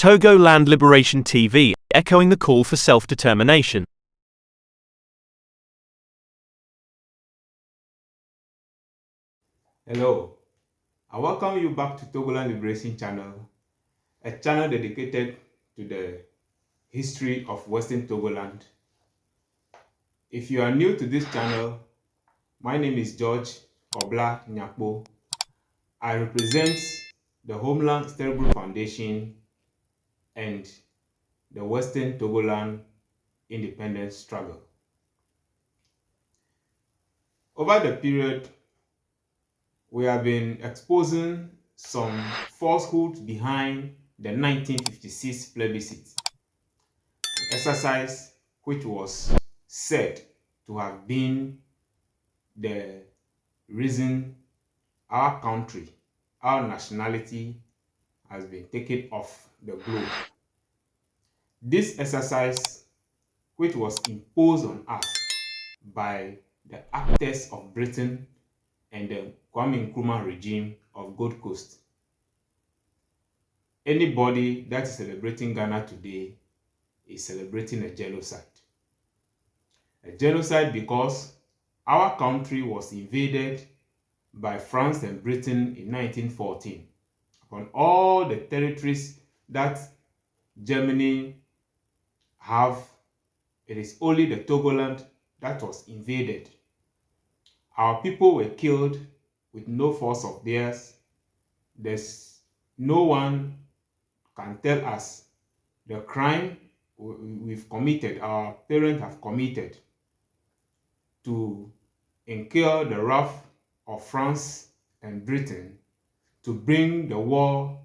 Togoland Liberation TV, echoing the call for self-determination. Hello, I welcome you back to Togoland Liberation Channel, a channel dedicated to the history of Western Togoland. If you are new to this channel, my name is George Obla Nyakpo. I represent the Homeland Steerable Foundation and the Western Togoland independence struggle. Over the period, we have been exposing some falsehoods behind the 1956 plebiscite, an exercise which was said to have been the reason our country, our nationality has been taken off the globe. This exercise, which was imposed on us by the actors of Britain and the Kwame Nkrumah regime of Gold Coast. Anybody that is celebrating Ghana today is celebrating a genocide. A genocide because our country was invaded by France and Britain in 1914. Upon all the territories that Germany have, it is only the Togoland that was invaded. Our people were killed with no force of theirs. There's no one can tell us the crime we've committed, our parents have committed, to incur the wrath of France and Britain to bring the war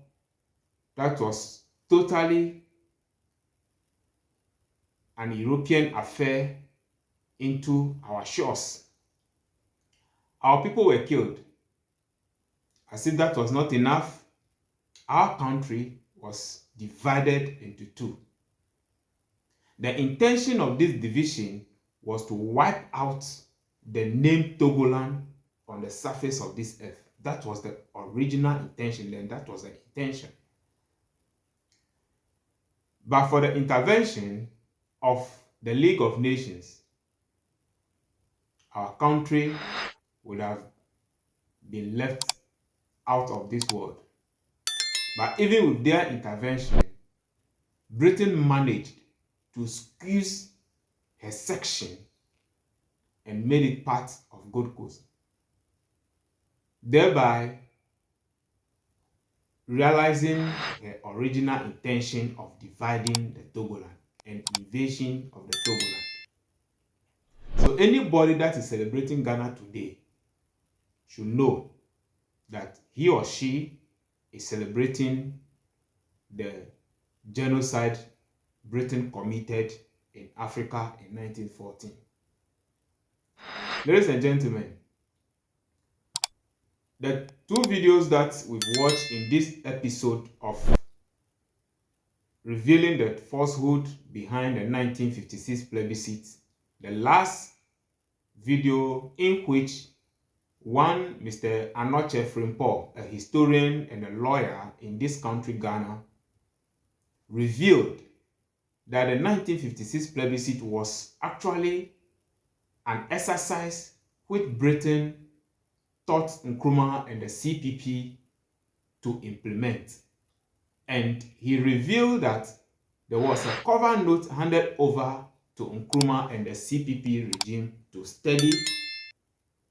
that was totally an European affair into our shores. Our people were killed. As if that was not enough, our country was divided into two. The intention of this division was to wipe out the name Togoland on the surface of this earth. That was the original intention, and that was the intention. But for the intervention of the League of Nations, our country would have been left out of this world. But even with their intervention, Britain managed to squeeze her section and made it part of Gold Coast, thereby realizing her original intention of dividing the Togoland and invasion of the Togoland. So anybody that is celebrating Ghana today should know that he or she is celebrating the genocide Britain committed in Africa in 1914. Ladies and gentlemen, the two videos that we've watched in this episode of revealing the falsehood behind the 1956 plebiscite, the last video in which one Mr. Anoche Frimpong, a historian and a lawyer in this country, Ghana, revealed that the 1956 plebiscite was actually an exercise which Britain taught Nkrumah and the CPP to implement. And he revealed that there was a cover note handed over to Nkrumah and the CPP regime to study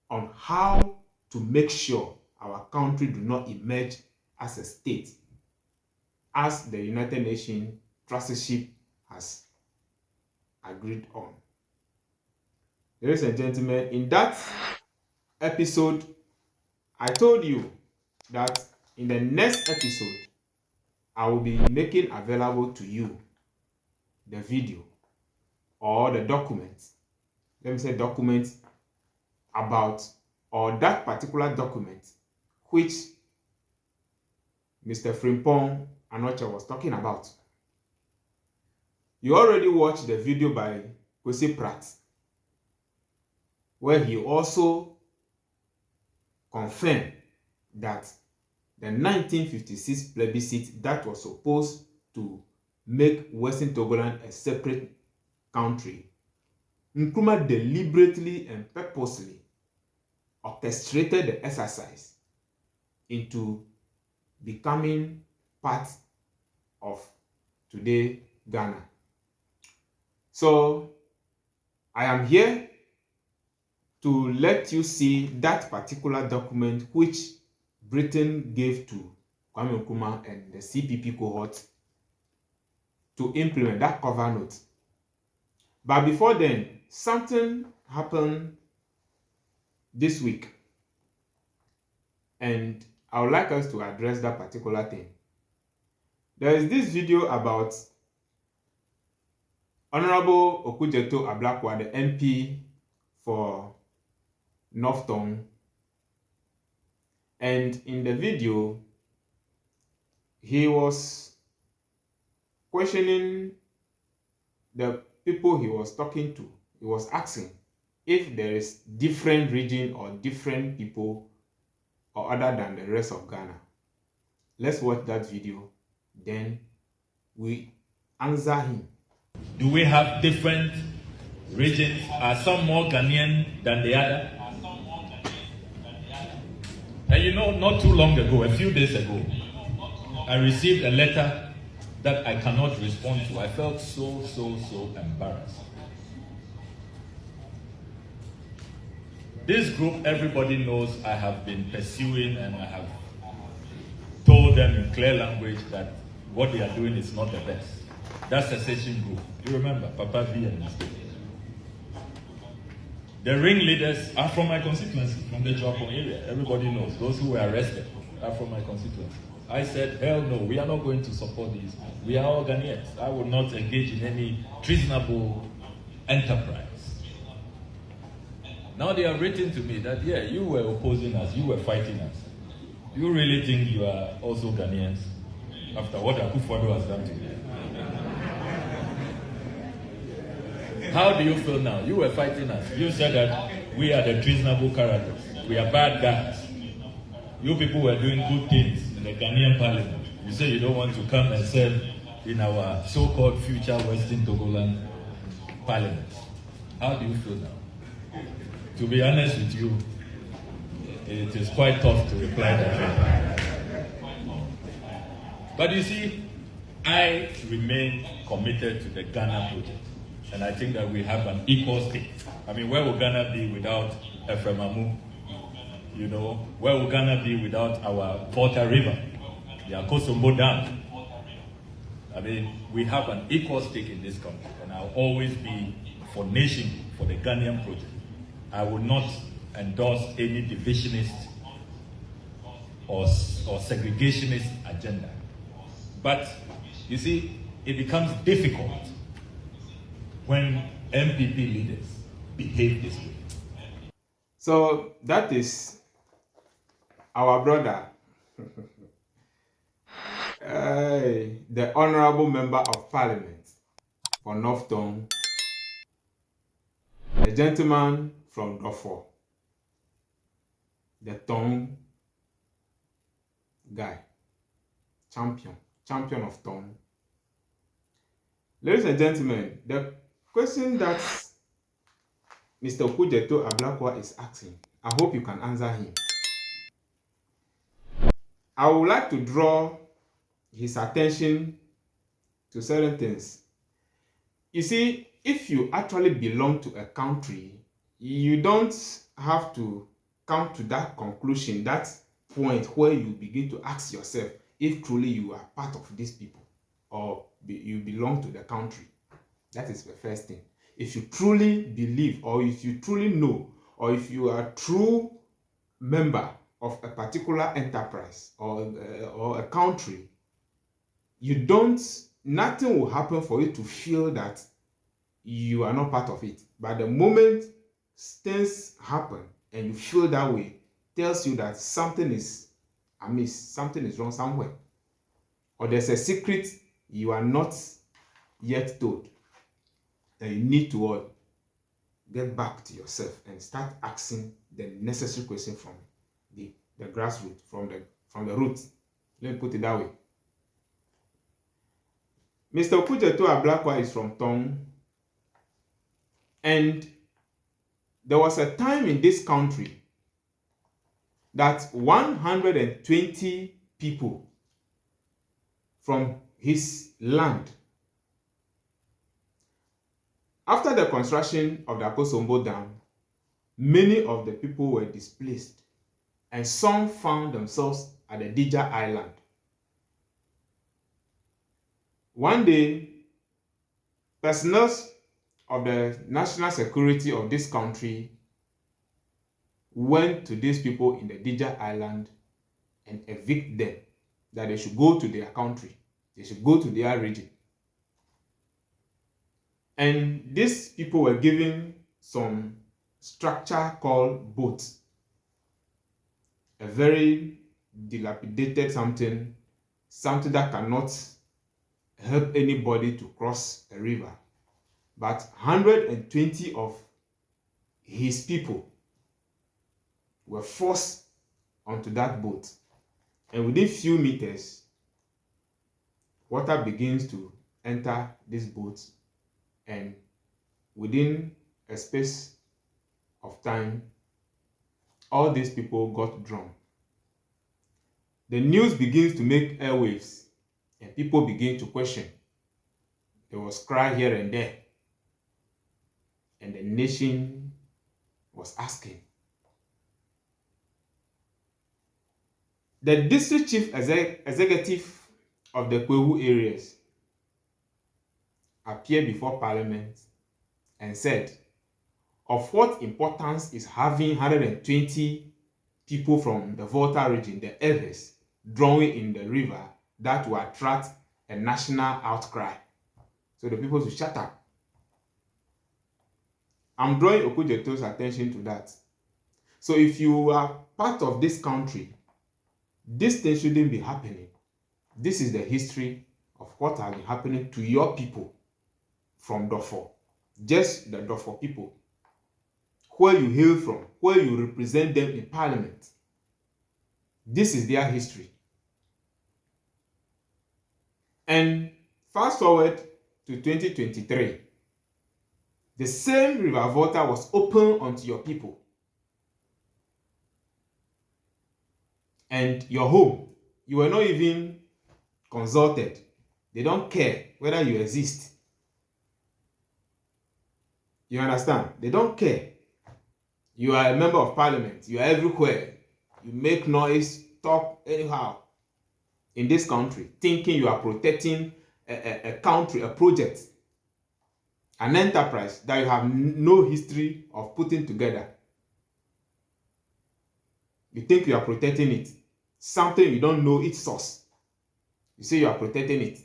on how to make sure our country do not emerge as a state, as the United Nations trusteeship has agreed on. Ladies and gentlemen, in that episode, I told you that in the next episode, I will be making available to you the video or the documents. Let me say documents about, or that particular document which Mr. Frimpong Anoche was talking about. You already watched the video by Kwesi Pratt, where he also confirmed that the 1956 plebiscite that was supposed to make Western Togoland a separate country, Nkrumah deliberately and purposely orchestrated the exercise into becoming part of today Ghana. So I am here to let you see that particular document which Britain gave to Kwame Nkrumah and the CPP cohort to implement that cover note. But before then, something happened this week, and I would like us to address that particular thing. There is this video about Honorable Okujeto Ablakwa, the MP for North Tongue, and in the video, he was questioning the people he was talking to. He was asking if there is different region or different people or other than the rest of Ghana. Let's watch that video, then we answer him. Do we have different regions? Are some more Ghanaian than the other? And you know, not too long ago, a few days ago, I received a letter that I cannot respond to. I felt so embarrassed. This group, everybody knows I have been pursuing, and I have told them in clear language that what they are doing is not the best. That's a secession group. You remember, Papa V and his group. The ringleaders are from my constituency, from the Joapon area. Everybody knows. Those who were arrested are from my constituency. I said, hell no, we are not going to support these. We are all Ghanaians. I will not engage in any treasonable enterprise. Now they have written to me that, yeah, you were opposing us, you were fighting us. You really think you are also Ghanaians after what Akufo-Addo has done to you? How do you feel now? You were fighting us. You said that we are the treasonable characters. We are bad guys. You people were doing good things in the Ghanaian parliament. You say you don't want to come and serve in our so-called future Western Togoland parliament. How do you feel now? To be honest with you, it is quite tough to reply that way. But you see, I remain committed to the Ghana project. And I think that we have an equal stake. I mean, where would Ghana be without Efremamu? You know, where would Ghana be without our Volta River, the Akosombo Dam? I mean, we have an equal stake in this country, and I'll always be for nation, for the Ghanaian project. I will not endorse any divisionist or segregationist agenda. But, you see, it becomes difficult when MPP leaders behave this way. So that is our brother, the Honorable Member of Parliament for North Tongue, a gentleman from Dofo, the Tongue guy, champion of Tongue. Ladies and gentlemen, the question that Mr. Okujeto Ablakwa is asking, I hope you can answer him. I would like to draw his attention to certain things. You see, if you actually belong to a country, you don't have to come to that conclusion, that point where you begin to ask yourself if truly you are part of these people or you belong to the country. That is the first thing. If you truly believe, or if you truly know, or if you are a true member of a particular enterprise or a country, nothing will happen for you to feel that you are not part of it. But the moment things happen and you feel that way, tells you that something is amiss, something is wrong somewhere, or there's a secret you are not yet told. Then you need to get back to yourself and start asking the necessary question from the grassroots, from the roots. Let me put it that way. Mr. Okujeto Ablakwa is from Tong, and there was a time in this country that 120 people from his land, after the construction of the Akosombo Dam, many of the people were displaced, and some found themselves at the Dija Island. One day, personnel of the national security of this country went to these people in the Dija Island and evict them, that they should go to their country, they should go to their region. And these people were given some structure called boats, a very dilapidated something that cannot help anybody to cross a river. But 120 of his people were forced onto that boat. And within few meters, water begins to enter this boat, and within a space of time, all these people got drowned. The news begins to make airwaves, and people begin to question. There was cry here and there, and the nation was asking. The district chief executive of the Kwehu areas appeared before Parliament and said, of what importance is having 120 people from the Volta region, the Eves, drowning in the river that will attract a national outcry? So the people should shut up. I'm drawing Okujeto's attention to that. So if you are part of this country, this thing shouldn't be happening. This is the history of what has been happening to your people from Dofo. Just the Dofo people. Where you hail from, where you represent them in Parliament. This is their history. And fast forward to 2023. The same River Volta was open unto your people. And your home, you were not even consulted. They don't care whether you exist. You understand? They don't care. You are a member of Parliament. You are everywhere. You make noise, talk anyhow in this country, thinking you are protecting a country, a project, an enterprise that you have no history of putting together. You think you are protecting it. Something you don't know its source. You say you are protecting it.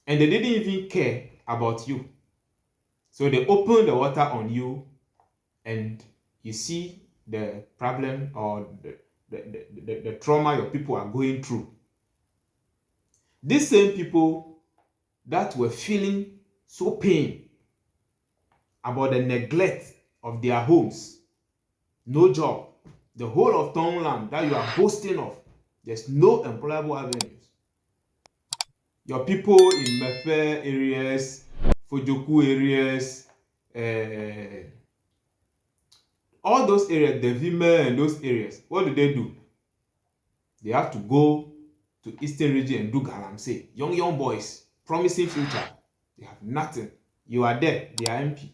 And they didn't even care about you. So they opened the water on you, and you see the problem or the trauma your people are going through. These same people that were feeling so pain about the neglect of their homes, no job, the whole of Togoland that you are boasting of, there's no employable avenues. Your people in Mefe areas, Fojoku areas, all those areas, the Vime and those areas, what do? They have to go to Eastern region and do galamsey. Young boys, promising future. They have nothing. You are there, they are MP.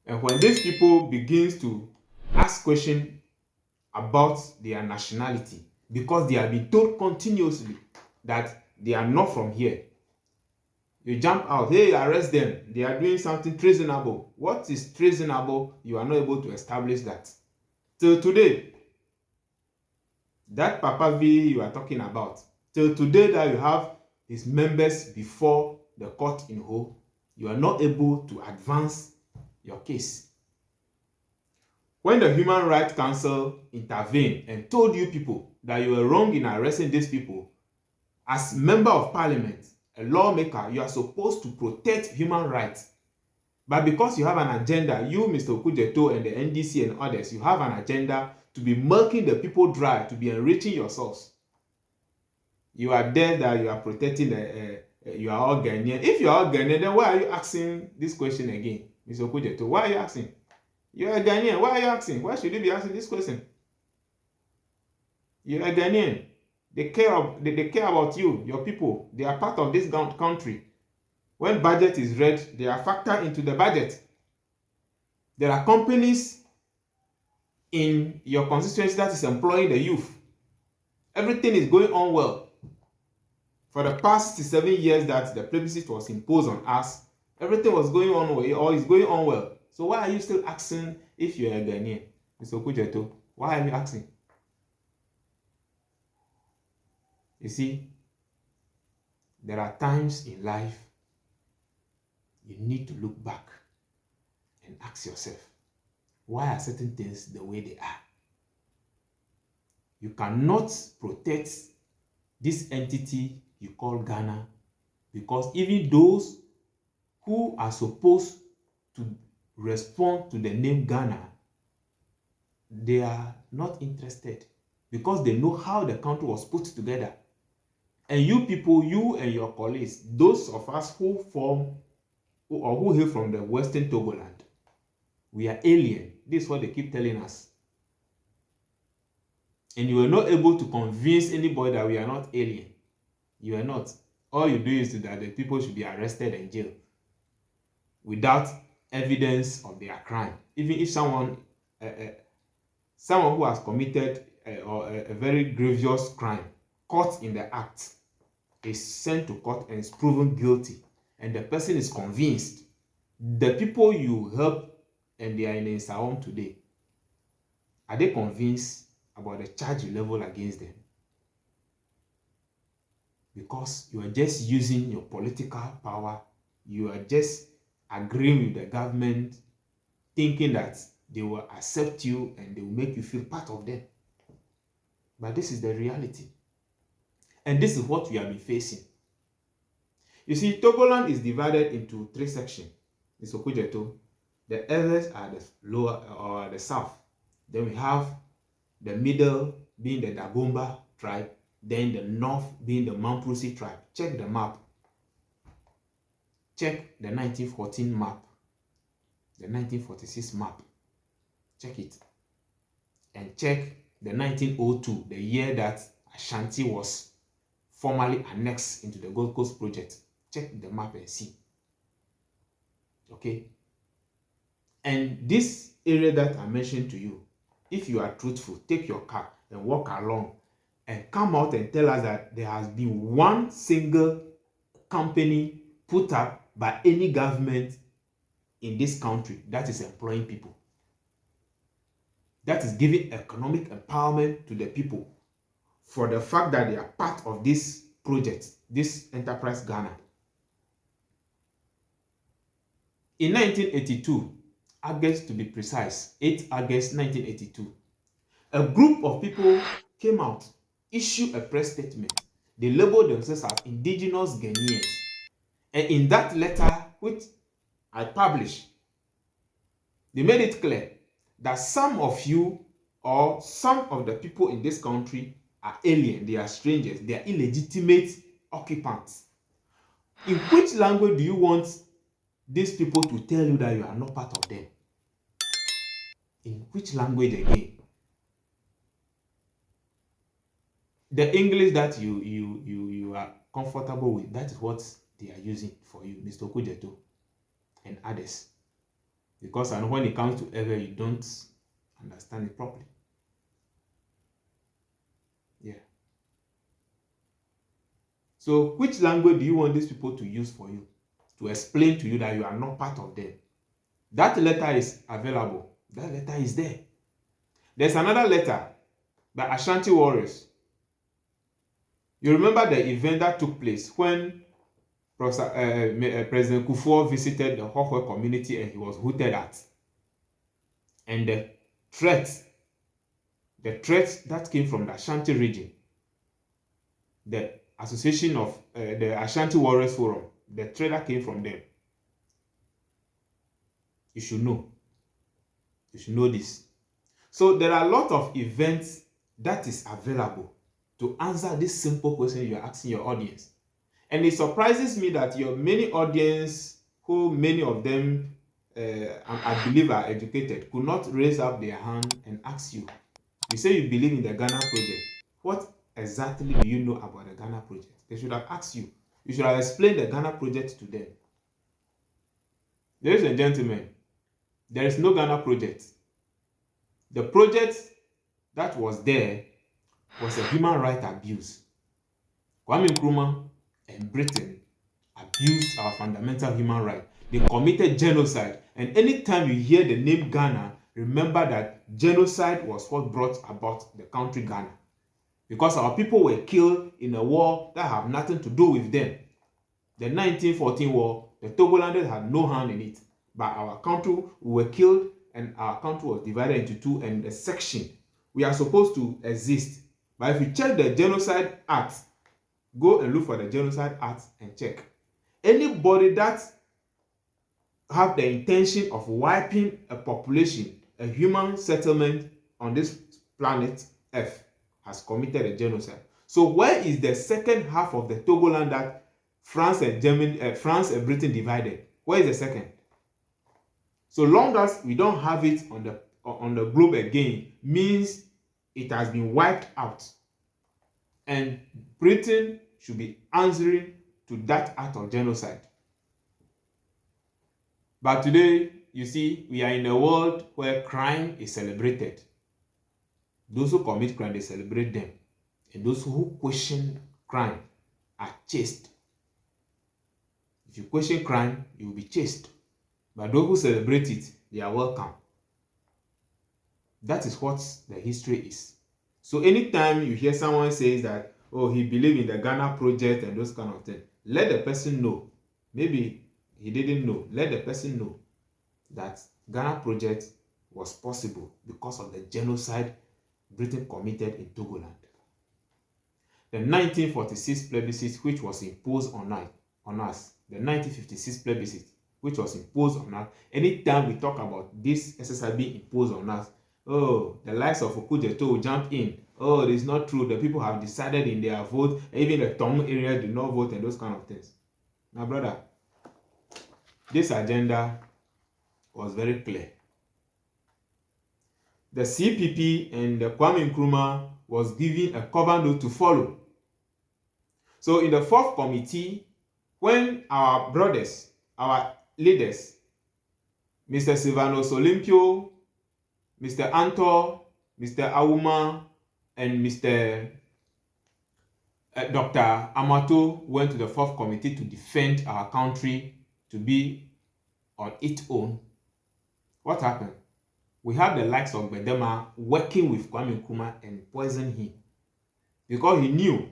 And when these people begins to ask questions about their nationality, because they have been told continuously that they are not from here, you jump out, hey, arrest them, they are doing something treasonable. What is treasonable? You are not able to establish that. Till today, that Papa V you are talking about, till today that you have his members before the court in Ho, you are not able to advance your case. When the Human Rights Council intervened and told you people that you were wrong in arresting these people, as member of Parliament, a lawmaker, you are supposed to protect human rights. But because you have an agenda, you, Mr. Okujeto, and the NDC and others, you have an agenda to be milking the people dry, to be enriching yourselves. You are there that you are protecting you are all Ghanaian. If you are all Ghanaian, then why are you asking this question again, Mr. Okujeto? Why are you asking? You are a Ghanaian. Why are you asking? Why should you be asking this question? You are a Ghanaian. They care about you, your people. They are part of this country. When budget is read, they are factored into the budget. There are companies in your constituency that is employing the youth. Everything is going on well. For the past 67 years that the plebiscite was imposed on us, everything was going on well, or is going on well. So why are you still asking if you are a Ghanaian? Mr. Okujeto, why are you asking? You see, there are times in life you need to look back and ask yourself, why are certain things the way they are? You cannot protect this entity you call Ghana, because even those who are supposed to respond to the name Ghana, they are not interested, because they know how the country was put together. And you people, you and your colleagues, those of us who hail from the Western Togoland, we are alien. This is what they keep telling us. And you were not able to convince anybody that we are not alien. You are not. All you do is that the people should be arrested and jailed without evidence of their crime. Even if someone who has committed a very grievous crime, caught in the act, is sent to court and is proven guilty, and the person is convinced, the people you help and they are in Nsawam today, are they convinced about the charge you level against them? Because you are just using your political power, you are just agreeing with the government, thinking that they will accept you and they will make you feel part of them. But this is the reality. And this is what we have been facing. You see, Togoland is divided into 3 sections. Mr. Okujeto, the others are the lower or the south. Then we have the middle being the Dagomba tribe, then the north being the Mamprusi tribe. Check the map. Check the 1914 map, the 1946 map. Check it. And check the 1902, the year that Ashanti was formally annexed into the Gold Coast project. Check the map and see. Okay? And this area that I mentioned to you, if you are truthful, take your car and walk along and come out and tell us that there has been one single company put up by any government in this country that is employing people, that is giving economic empowerment to the people for the fact that they are part of this project, this enterprise Ghana. In 1982, August to be precise, 8 August 1982, a group of people came out, issued a press statement. They labeled themselves as indigenous Ghanaians. And in that letter, which I published, they made it clear that some of you or some of the people in this country are alien, they are strangers, they are illegitimate occupants. In which language do you want these people to tell you that you are not part of them? In which language again? The English that you are comfortable with, that is what they are using for you, Mr. Okujeto and others. Because I know when it comes to ever, you don't understand it properly. Yeah. So which language do you want these people to use for you to explain to you that you are not part of them? That letter is available. That letter is there. There's another letter by Ashanti warriors. You remember the event that took place when President Kufuor visited the Hohwe community and he was hooted at. And the threat that came from the Ashanti region, the association of the Ashanti Warriors Forum, the threat that came from them. You should know. You should know this. So there are a lot of events that is available to answer this simple question you're asking your audience. And it surprises me that your many audience, who many of them I believe are educated, could not raise up their hand and ask you. You say you believe in the Ghana project. What exactly do you know about the Ghana project? They should have asked you. You should have explained the Ghana project to them. Ladies and gentlemen, there is no Ghana project. The project that was there was a human rights abuse. Kwame Nkrumah and Britain abused our fundamental human rights. They committed genocide. And anytime you hear the name Ghana, remember that genocide was what brought about the country Ghana. Because our people were killed in a war that have nothing to do with them. The 1914 war, the Togolanders had no hand in it. But our country, we were killed, and our country was divided into two, and a section. We are supposed to exist. But if you check the Genocide Act, go and look for the Genocide Act and check. Anybody that have the intention of wiping a population, a human settlement on this planet Earth, has committed a genocide. So where is the second half of the Togoland that France and Britain divided? Where is the second? So long as we don't have it on the globe again, means it has been wiped out. And Britain should be answering to that act of genocide. But today, you see, we are in a world where crime is celebrated. Those who commit crime, they celebrate them. And those who question crime are chased. If you question crime, you will be chased. But those who celebrate it, they are welcome. That is what the history is. So anytime you hear someone says that, oh, he believes in the Ghana project and those kind of things, let the person know. Maybe he didn't know. Let the person know that Ghana project was possible because of the genocide Britain committed in Togoland. The 1946 plebiscite, which was imposed on us, the 1956 plebiscite, which was imposed on us. Anytime we talk about this exercise being imposed on us, oh, the likes of Okujeto will jump in. Oh, it is not true. The people have decided in their vote. Even the Tom area do not vote and those kind of things. Now, brother, this agenda was very clear. The CPP and the Kwame Nkrumah was given a cover note to follow. So in the fourth committee, when our brothers, our leaders, Mr. Silvanos Olympio, Mr. Antor, Mr. Aouma, and Mr. Dr. Amato went to the fourth committee to defend our country to be on its own, what happened? We have the likes of Bedema working with Kwame Nkrumah and poisoning him because he knew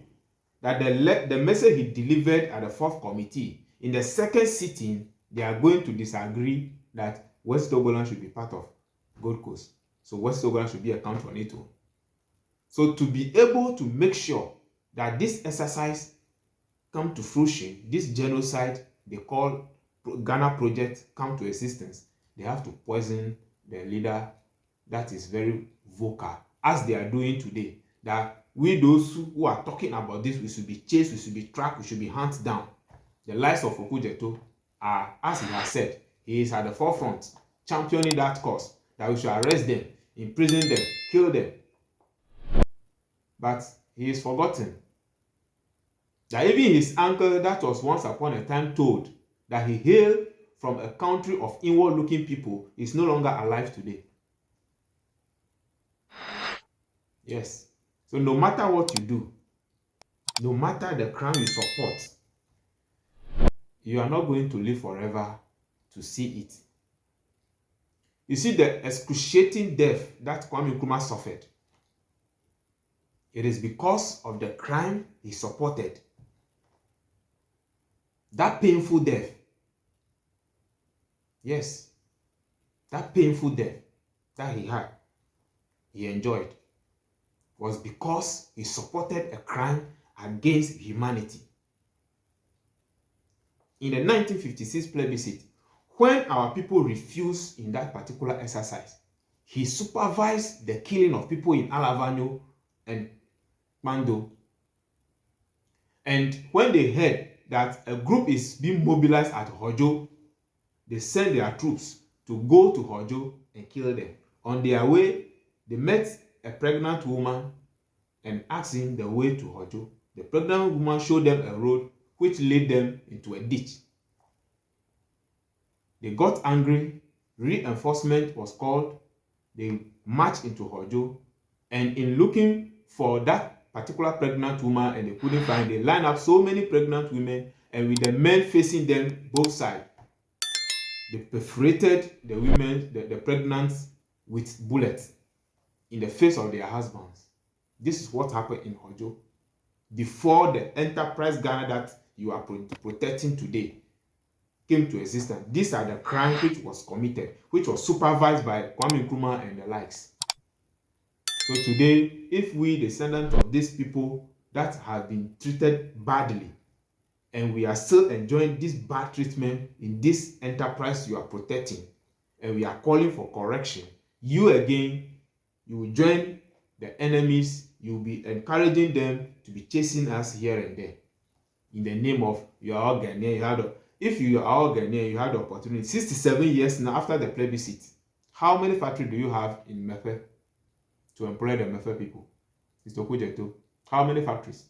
that the message he delivered at the fourth committee, in the second sitting, they are going to disagree that West Togoland should be part of Gold Coast. So West Togoland should be a country on its own. So to be able to make sure that this exercise come to fruition, this genocide they call Ghana project come to existence, they have to poison the leader that is very vocal, as they are doing today. That we those who are talking about this, we should be chased, we should be tracked, we should be hunted down. The lives of Okujeto are, as he has said, he is at the forefront, championing that cause, that we should arrest them, imprison them, kill them. But he is forgotten that even his uncle that was once upon a time told that he hailed from a country of inward-looking people is no longer alive today. Yes. So no matter what you do, no matter the crime you support, you are not going to live forever to see it. You see the excruciating death that Kwame Nkrumah suffered. It is because of the crime he supported. That painful death. Yes. That painful death that he enjoyed, was because he supported a crime against humanity. In the 1956 plebiscite, when our people refused in that particular exercise, he supervised the killing of people in Alavanyo and Mando And when they heard that a group is being mobilized at Hojo, they sent their troops to go to Hojo and kill them. On their way, they met a pregnant woman and asked him the way to Hojo. The pregnant woman showed them a road which led them into a ditch. They got angry, reinforcement was called, they marched into Hojo, and in looking for that particular pregnant woman and they couldn't find, they lined up so many pregnant women, and with the men facing them both sides, they perforated the women, the pregnant, with bullets in the face of their husbands. This is what happened in Hojo before the enterprise Ghana that you are protecting today came to existence. These are the crimes which was committed, which was supervised by Kwame Nkrumah and the likes. So today, if we, descendants of these people that have been treated badly, and we are still enjoying this bad treatment in this enterprise you are protecting, and we are calling for correction, you again, you will join the enemies, you will be encouraging them to be chasing us here and there. In the name of, you are all Ghanaian, if you are all Ghanaian, you had the opportunity, 67 years now after the plebiscite, how many factories do you have in Mefe to employ the Mefe people? Mr. Kujeto, how many factories?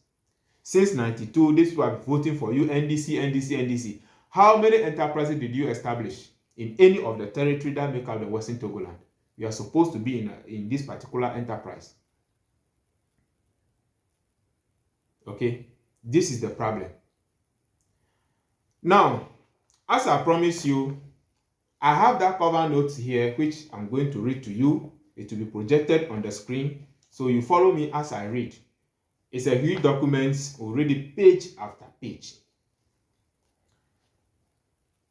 Since 92, these people are voting for you, NDC. How many enterprises did you establish in any of the territory that make up the Western Togoland? You are supposed to be in this particular enterprise. Okay, this is the problem. Now, as I promised you, I have that cover note here which I'm going to read to you. It will be projected on the screen, so you follow me as I read. It's a huge document. We'll read it page after page.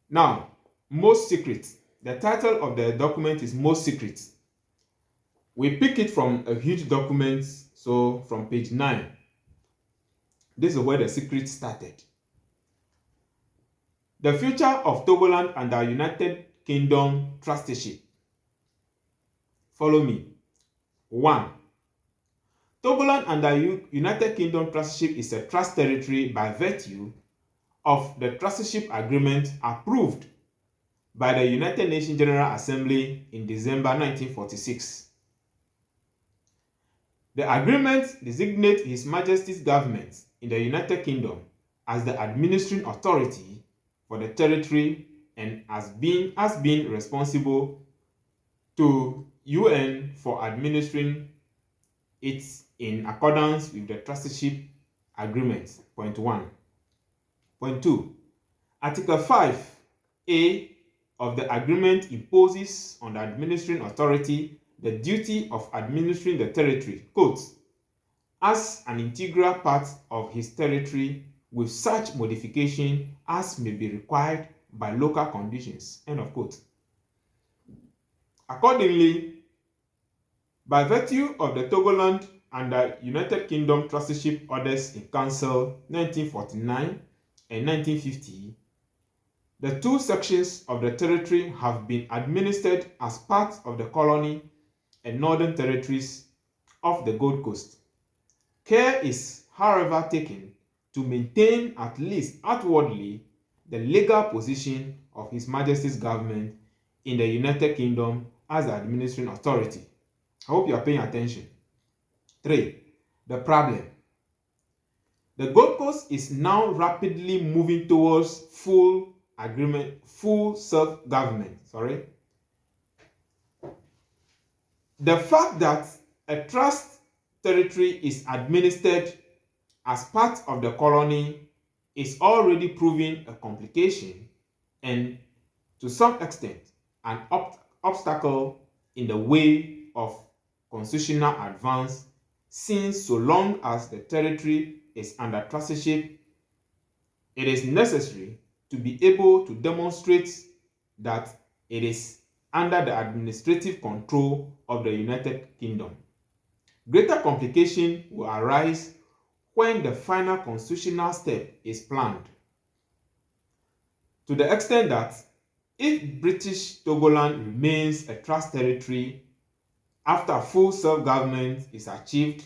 Now, most secret. The title of the document is Most Secret. We pick it from a huge document, so from page 9. This is where the secret started. The future of Togoland under United Kingdom trusteeship. Follow me. 1. Togoland under United Kingdom trusteeship is a trust territory by virtue of the trusteeship agreement approved by the United Nations General Assembly in December 1946. The agreement designates His Majesty's government in the United Kingdom as the administering authority for the territory and as being responsible to UN for administering it in accordance with the trusteeship agreement. Point 1. Point 2. Article 5A of the agreement imposes on the administering authority the duty of administering the territory, quote, as an integral part of his territory with such modification as may be required by local conditions, end of quote. Accordingly, by virtue of the Togoland under United Kingdom trusteeship orders in Council 1949 and 1950, the two sections of the territory have been administered as part of the colony and northern territories of the Gold Coast. Care is, however, taken to maintain, at least outwardly, the legal position of His Majesty's government in the United Kingdom as the administering authority. I hope you are paying attention. 3. The problem. The Gold Coast is now rapidly moving towards full self-government. The fact that a trust territory is administered as part of the colony is already proving a complication and, to some extent, an obstacle in the way of constitutional advance, since so long as the territory is under trusteeship, it is necessary to be able to demonstrate that it is under the administrative control of the United Kingdom. Greater complication will arise when the final constitutional step is planned, to the extent that if British Togoland remains a trust territory after full self-government is achieved,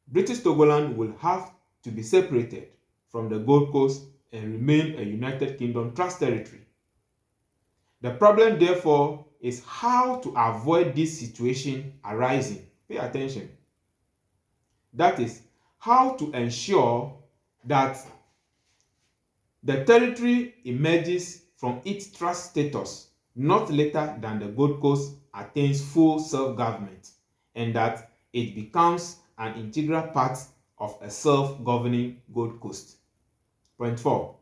British Togoland will have to be separated from the Gold Coast and remain a United Kingdom Trust territory. The problem, therefore, is how to avoid this situation arising. Pay attention. That is, how to ensure that the territory emerges from its trust status not later than the Gold Coast attains full self-government, and that it becomes an integral part of a self-governing Gold Coast. Point 4.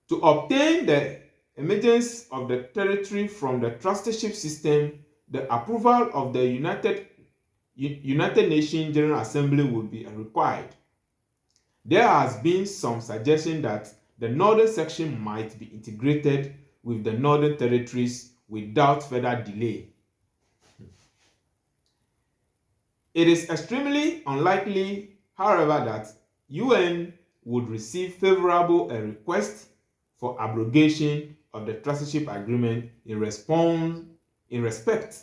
To obtain the emergence of the territory from the trusteeship system, the approval of the United Nations General Assembly would be required. There has been some suggestion that the northern section might be integrated with the northern territories without further delay. It is extremely unlikely, however, that UN would receive favorable a request for abrogation of the trusteeship agreement in respect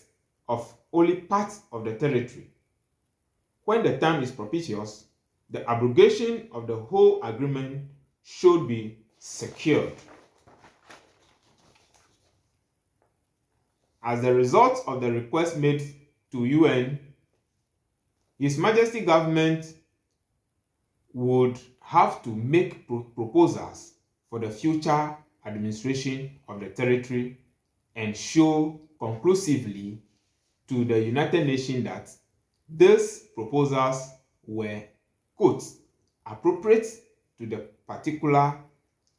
of only part of the territory. When the time is propitious, the abrogation of the whole agreement should be secured. As a result of the request made to UN, His Majesty government would have to make proposals for the future administration of the territory and show conclusively to the United Nations that these proposals were, quote, appropriate to the particular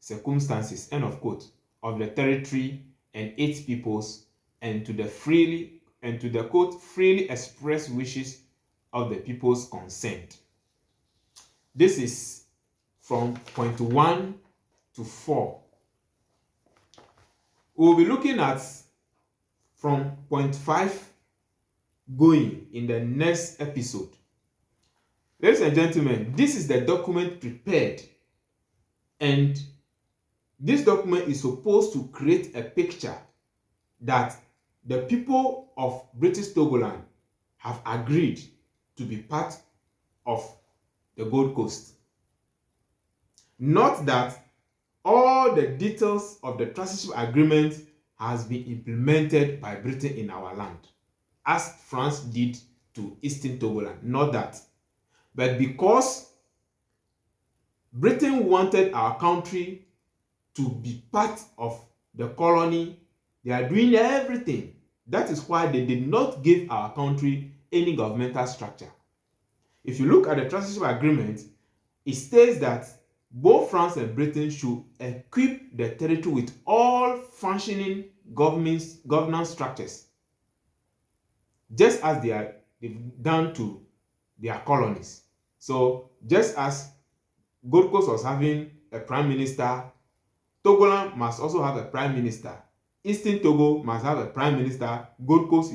circumstances, end of quote, of the territory and its peoples, and to the quote, freely expressed wishes of the peoples concerned. This is from point 1 to 4. We will be looking at from point 5 going in the next episode. Ladies and gentlemen, this is the document prepared, and this document is supposed to create a picture that the people of British Togoland have agreed to be part of the Gold Coast. Not that all the details of the trusteeship agreement has been implemented by Britain in our land, as France did to Eastern Togoland. Not that. But because Britain wanted our country to be part of the colony, they are doing everything. That is why they did not give our country any governmental structure. If you look at the trusteeship agreement, it states that both France and Britain should equip the territory with all functioning governance structures, just as they've done to their colonies. So just as Gold Coast was having a prime minister, Togoland must also have a prime minister. Eastern Togo must have a prime minister. Gold Coast,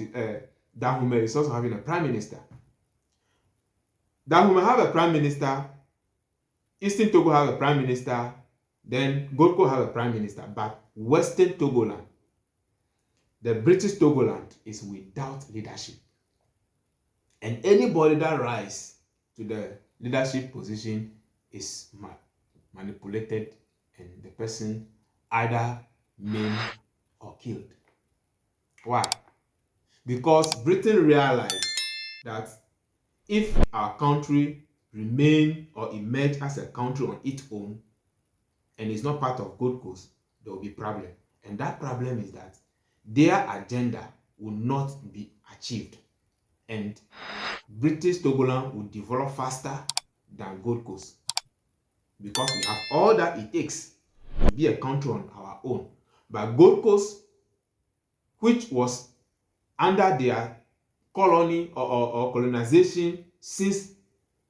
Dahomey is also having a prime minister. Dahomey have a prime minister. Eastern Togo have a prime minister. Then Gold Coast have a prime minister. But Western Togoland, the British Togoland, is without leadership. And anybody that rises to the leadership position is manipulated, and the person either maimed or killed. Why? Because Britain realized that if our country remain or emerge as a country on its own and is not part of Gold Coast, there will be problem. And that problem is that their agenda will not be achieved, and British Togoland will develop faster than Gold Coast, because we have all that it takes to be a country on our own. But Gold Coast, which was under their colony or colonization since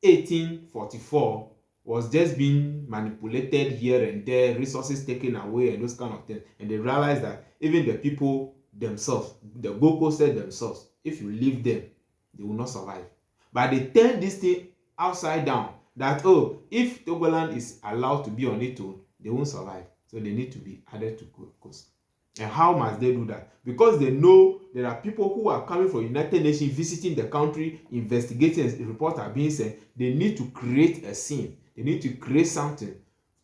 1844, was just being manipulated here and there, resources taken away and those kind of things. And they realized that even the people themselves, the Gold Coasters themselves, if you leave them, they will not survive. But they turn this thing upside down, that if Togoland is allowed to be on its own, they won't survive. So they need to be added to Gold Coast. And how must they do that? Because they know there are people who are coming from United Nations, visiting the country, investigating, and reports are being sent. They need to create a scene. They need to create something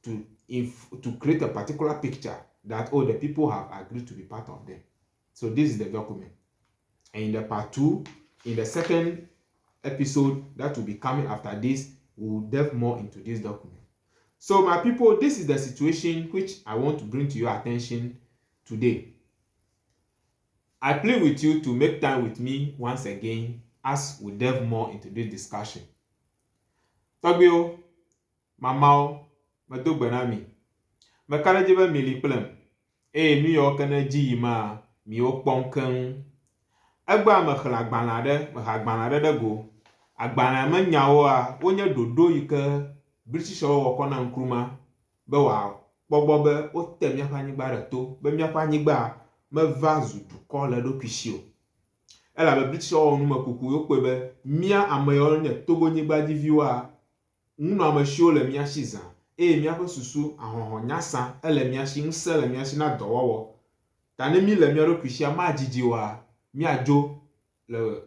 to create a particular picture that, oh, the people have agreed to be part of them. So this is the document. And in the part 2, in the second episode that will be coming after this, we will delve more into this document. So my people, this is the situation which I want to bring to your attention today. I plead with you to make time with me once again as we delve more into this discussion. Togbio, mamao, madogbanami, makarajeba miliplem, mi yo kana ji ma, mi yo kponkeng. Agba me khla agbana de go. Agbana me nyawo a wonye dodo yike British wo kona Nkrumah be wa gbogbo be o te mia anyigba re to be mia anyigba me va zu dukɔ le ɖokuisi o. Ela be British wo nu me kuku yo kpe be mia ame yo nye Togo nyigba dziviwoa ŋunɔ ame shiwo le mia shi zã eye mia ƒe susu ahoho nyasa ele mia shi ŋse le mia shi na dɔwɔwɔ. Ta ne mi le mia ɖokuisia ma dzidzi oa mia dzo le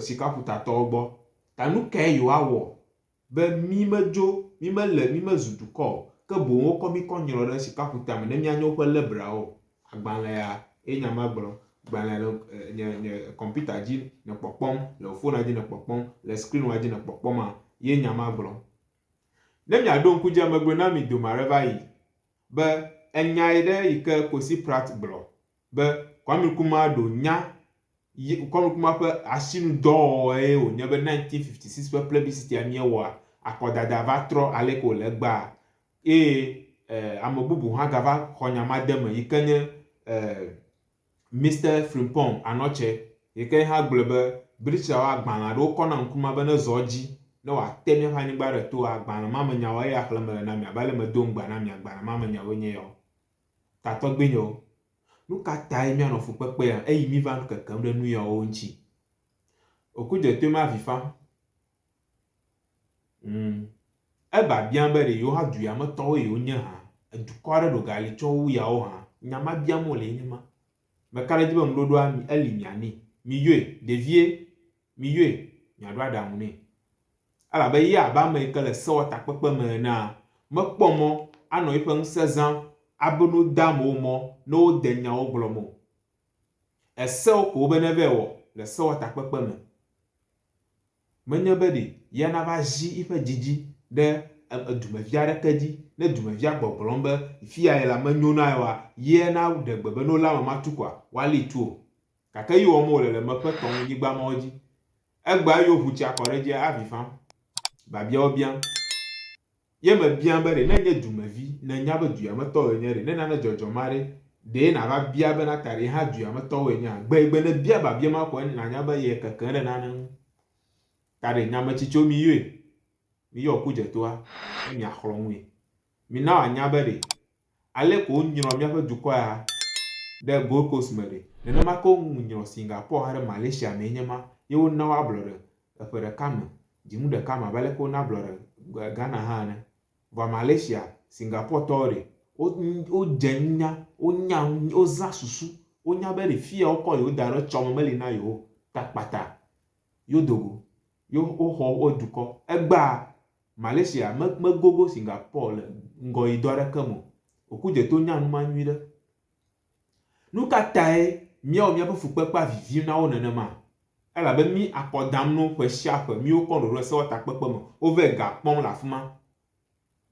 sikakutatɔwo gbɔ. Ta nu ke yo awɔ be mi medzo mi mezu dukɔ ke boŋ wokɔ mi kɔ nyrɔ ɖe sikakuta me ne mia nye woƒe lebrawo. Agbalẽ ya enya ma gblɔ. Agbalẽ le nye kɔmputa dzi ne kpɔkpɔm, le phone dzi ne kpɔkpɔm, le screen dzi ne kpɔkpɔm ye nya ma gblɔ. Ne mia do ŋku dze megbe na mi dome aɖe va yi be enya ɖe yi ke Kosi Pratt gblɔ be Kwame Nkrumah ɖo nya Kwame Nkrumah ƒe asinudɔwɔwɔ ye wònye be 1956 ƒe plebiscite miewɔa akɔdada va trɔ ale ke wòle gbaa eye ame bubu hã gava xɔ nya ma de me yi ke nye Mr. Frimpong Anɔtse yi ke hã gblɔ be British agbalẽ aɖewo kɔna Nkrumah be ne zɔ dzi ne wòate miaƒe anyigba ɖe to agbalẽ ma me nyawo eya xlẽme le na mi abe ale medo ŋgba na mi agbalẽ ma me nyawo nye yawo. Tatɔ gbenyewo, nu ka tae mianɔ fukpekpea eyi mi va kekem ɖe nu yawo ŋuti. Okudze to ma avi fam. Eba bia be ɖe yewo hã du yametɔwo yewo nye hã edukɔ aɖe ɖo gali tsɔ wu yawo hã nya ma biam wole nye ma. Meka ɖe dzi be ŋuɖoɖoa eli mianɛ mi yoe ɖevie mi yoe miaɖo aɖaŋu nɛ. Elabe ye abe ame yi ke le sewɔtakpekpe me enea mekpɔ mɔ anɔ yiƒe ŋusẽ zãm abe no da amewo mɔ ne wode nyawo gblɔm o. Esewo ko be ne va wɔ le sewɔtakpekpe me. Menye be ɖe ya nava zi yiƒe dzidzi ɖe edumevi aɖeke dzi ne dumevia gbɔgblɔm be fia ye la menyo na yewoa ye na ɖe gbe be no la me ma tu koa woali tu o. Gake yi wɔm wole le meƒe tɔŋunyigba mawo dzi. Egba yo ʋutsi akɔ ɖe dzia avi fam. Babiawo biam. Ye me biam be ɖe ne nye dumevi ne nya be duyametɔwo nye ɖe ne nane dzɔdzɔm aɖe ɖe nava bia be na ta ɖe hã duyametɔwo nye gbe ne bia babia ma ko nanya be ye keke ɖe nane ŋu. Ta ɖe nyametsitsiwo mi yoe. Mi yɔ kudzetoa ne miaxlɔ ŋue. Mina wòanya be ɖe ale ko nyrɔ miaƒe dukɔ ya ɖe Gold Coast me ɖe nenema ke nyrɔ Singapore hã ɖe Malaysia me nye ma ye wona wo ablɔ ɖe eƒe ɖeka me dziŋu ɖeka me abe ale ke wona ablɔ ɖe Ghana hã ne. Vɔ Malaysia Singapore tɔwo ɖe wodze nya wozã susu wonya be ɖe fia wokɔ yewo da ɖe tsɔ me meli na yewo takpata yodogo yo woxɔ wo dukɔ egba Malaysia megogo Singapore le ŋgɔyidɔ aɖeke me. Okudzeto nya nu ma nyui ɖe. Nu ka tae miawo miaƒe fukpekpea vivim na wo nenema? Elabe mi akɔdam no ƒe sia ƒe miwo kɔ ɖoɖo sewɔtakpekpe me wove ga kpɔm le afi ma.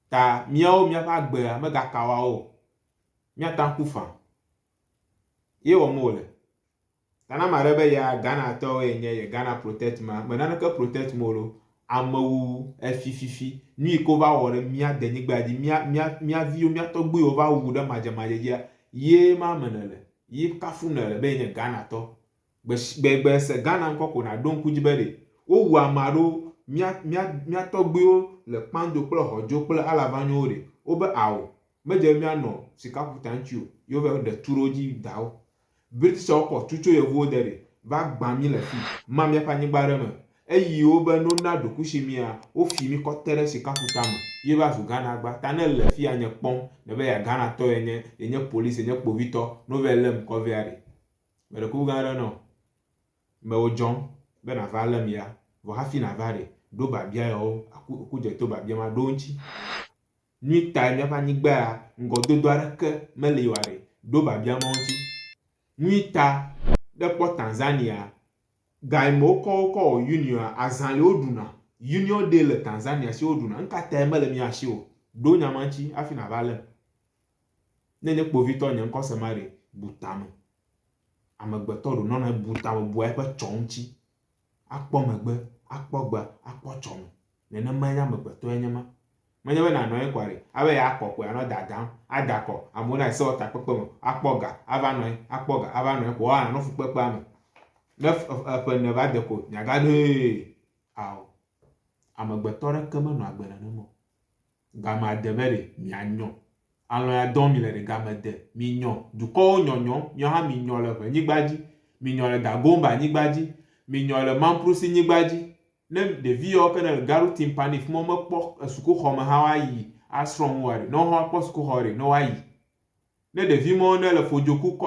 Ta miawo miaƒe agbea megaka woawo o. Miata ŋku fã. Ye wɔm wole. Ta na ame aɖe be ya Ghana tɔwo ye nye ye Ghana protect ma me naneke protect mo lo. Amewu efififi nu yi ke va wɔ ɖe mia denyigba dzi mia viwo mia tɔgbuiwo va wu ɖe madzemadze dzia ye ma me ne le ye kafu ne le be nye Ghana tɔ. Gbegbe se Ghana ŋkɔ ko na do ŋku dzi be ɖe wowu ame aɖewo mia tɔgbuiwo le kpando kple hɔdzo kple alavanyowo ɖe wobe awo medze mianɔ sikakuta ŋuti o yewo va ɖe tu ɖo dzi dawo. Britishɔwo kɔ tu tso yevuwo de ɖe va gbã mi le fi ma miaƒe anyigba ɖe me. Eyi wo be no na dokushi mia wofi mi kɔ te ɖe sikakuta me ye va zu Ghana gba ta ne le fia nye kpɔm ne be ya Ghana tɔ yenye police yenye kpovitɔ no ve lem kɔvia ɖe. Me ɖe ku gã aɖe nɔ me wo dzɔm be na va lem ya vɔ hafi na va ɖe do babia yo aku je to babia ma do nchi nui ta mi pa nyigba ya ngododo areke mele yo are do babia ma nchi nui ta de po Tanzania gaimo ko union azan le oduna union de le Tanzania si oduna nka ta mele mi ashi o do nya ma nchi afina vale nene kpovito nye nko semare butame amegbeto do nona butame bu e pe chonchi akpo megbe akpo gba akpo chome nene manya amegbeto enyema manya we na no ekware awe ya akokwe ano dadam adako amuna se ota pepe mo akpo ga ava no akpo ga ava no ko ana no fu pepe am ne ne va deko nyaga de aw amegbeto re keme no agbena no mo gama debere mi anyo alon ya don mi le de gamede mi nyon du ko nyonyo mi ha mi nyon le nyigbaji mi nyon le dagomba nyigbaji mi nyon le mamprusi nyigbaji ne de vi yo kana le garu timpani fmo me kpo suku khoma ha wa yi asron wari no ho kpo suku hore no wa yi ne de vi mo ne le fojoku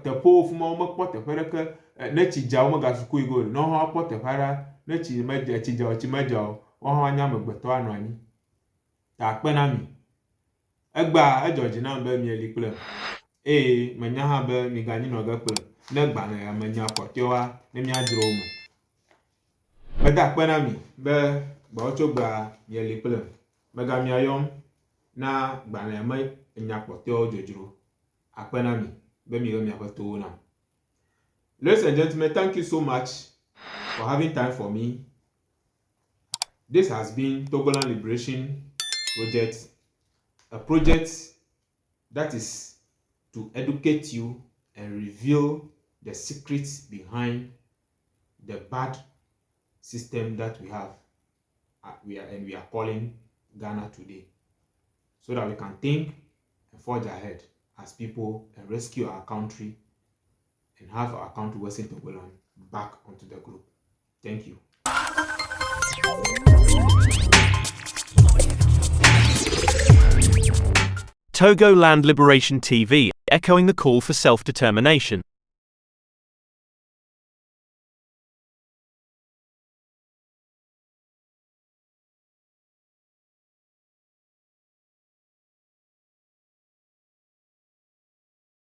te po fmo me kpo te pere ke ne chi jawo me ga suku igo no ho kpo te para ne chi meje chi jawo o ho anya megbeto anu ani ta pe na mi egba ejoji na be mi elikple menya ha be mi gani no ga ple ne gba na ya menya kwotiowa ne mi adro mo be da pe na mi be gba ocho gba mi elikple me ga mi ayom na gba na ya me nya kwotio jojuro ape na mi be mi go mi apato na. Ladies and gentlemen, thank you so much for having time for me. This has been Togoland Liberation Project, a project that is to educate you and reveal the secrets behind the bad system that we have we are calling Ghana today, so that we can think and forge ahead as people and rescue our country and have our country Western Togoland back onto the group. Thank you. Togoland Liberation TV, echoing the call for self-determination.